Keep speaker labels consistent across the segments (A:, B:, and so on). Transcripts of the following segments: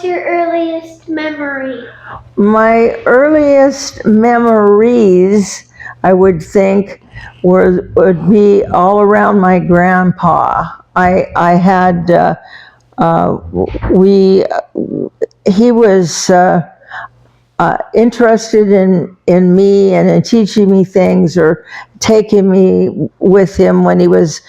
A: what's your earliest memory?
B: My earliest memories, I would think, would be all around my grandpa. I had he was interested in me and in teaching me things, or taking me with him when he was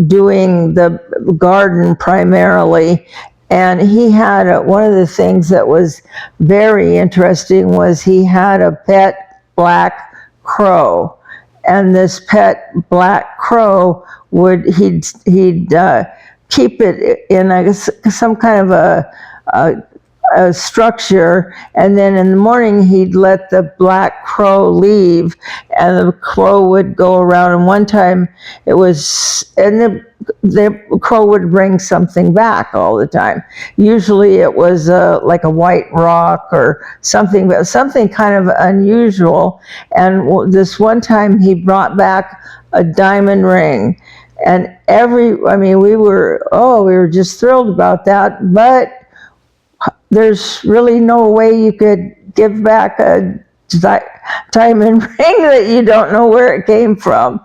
B: doing the garden primarily. And he had one of the things that was very interesting was he had a pet black crow. And this pet black crow he'd keep it in some kind of a structure, and then in the morning he'd let the black crow leave, and the crow would go around. And one time it was, and the crow would bring something back all the time. Usually it was like a white rock or something, but something kind of unusual. And this one time he brought back a diamond ring, and we were just thrilled about that. But there's really no way you could give back a diamond ring that you don't know where it came from.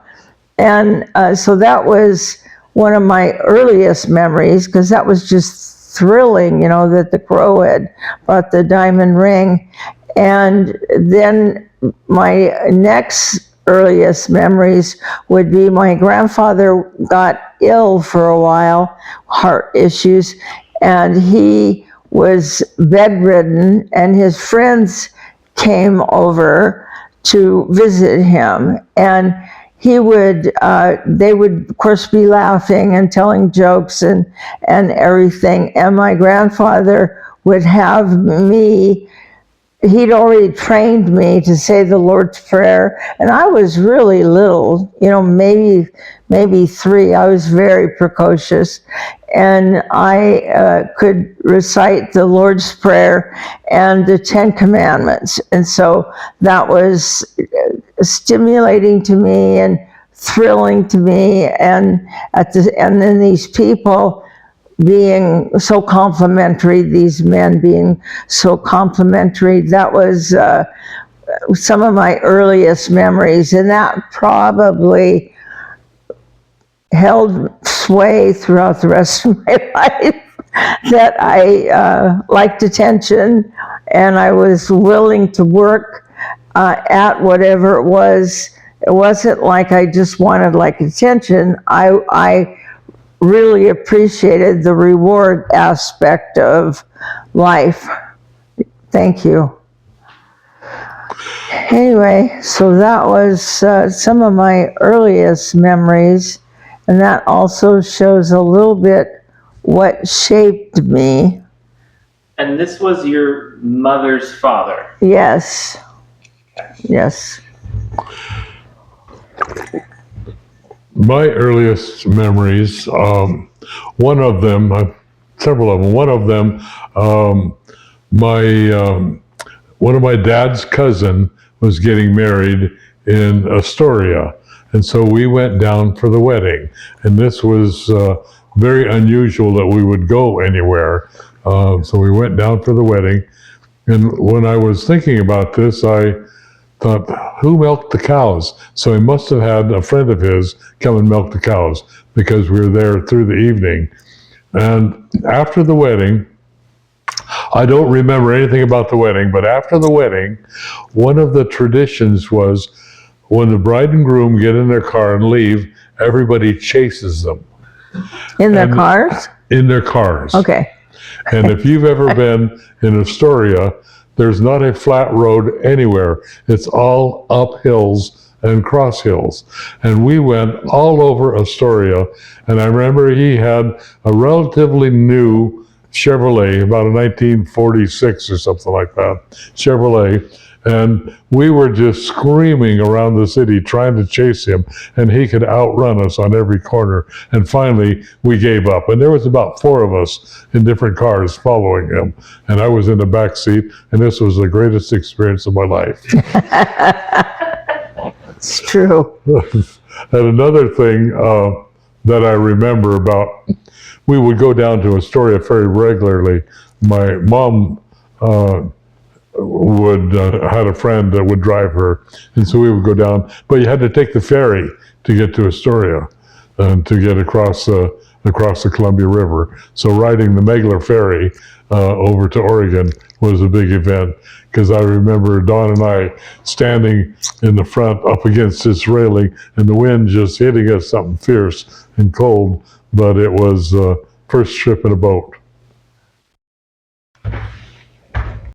B: And so that was one of my earliest memories, because that was just thrilling, that the crow had brought the diamond ring. And then my next earliest memories would be my grandfather got ill for a while, heart issues, and he was bedridden, and his friends came over to visit him, and they would of course be laughing and telling jokes and everything. And my grandfather would have me, he'd already trained me to say the Lord's Prayer, and I was really little, maybe 3. I was very precocious, and I could recite the Lord's Prayer and the 10 Commandments. And so that was stimulating to me and thrilling to me. And then these people being so complimentary, these men being so complimentary, that was some of my earliest memories. And that probably held sway throughout the rest of my life, that I liked attention, and I was willing to work at whatever it was. It wasn't like I just wanted attention. I really appreciated the reward aspect of life. Thank you. Anyway, so that was some of my earliest memories, and that also shows a little bit what shaped me.
C: And this was your mother's father?
B: Yes. Yes.
D: My earliest memories, one of them, several of them. One of them, one of my dad's cousin was getting married in Astoria, and so we went down for the wedding. And this was very unusual that we would go anywhere. So we went down for the wedding, and when I was thinking about this, I thought, who milked the cows? So he must have had a friend of his come and milk the cows, because we were there through the evening. And after the wedding, I don't remember anything about the wedding, but after the wedding, one of the traditions was when the bride and groom get in their car and leave, everybody chases them.
B: In their cars?
D: In their cars.
B: Okay.
D: And if you've ever been in Astoria, there's not a flat road anywhere. It's all up hills and cross hills. And we went all over Astoria, and I remember he had a relatively new Chevrolet, about a 1946 or something like that, Chevrolet. And we were just screaming around the city trying to chase him, and he could outrun us on every corner. And finally, we gave up. And there was about 4 of us in different cars following him. And I was in the back seat, and this was the greatest experience of my life.
B: It's true.
D: And another thing that I remember about we would go down to Astoria very regularly. My mom had a friend that would drive her, and so we would go down. But you had to take the ferry to get to Astoria and to get across the Columbia River. So riding the Megler ferry over to Oregon was a big event, because I remember Don and I standing in the front up against this railing, and the wind just hitting us something fierce and cold. But it was first trip in a boat.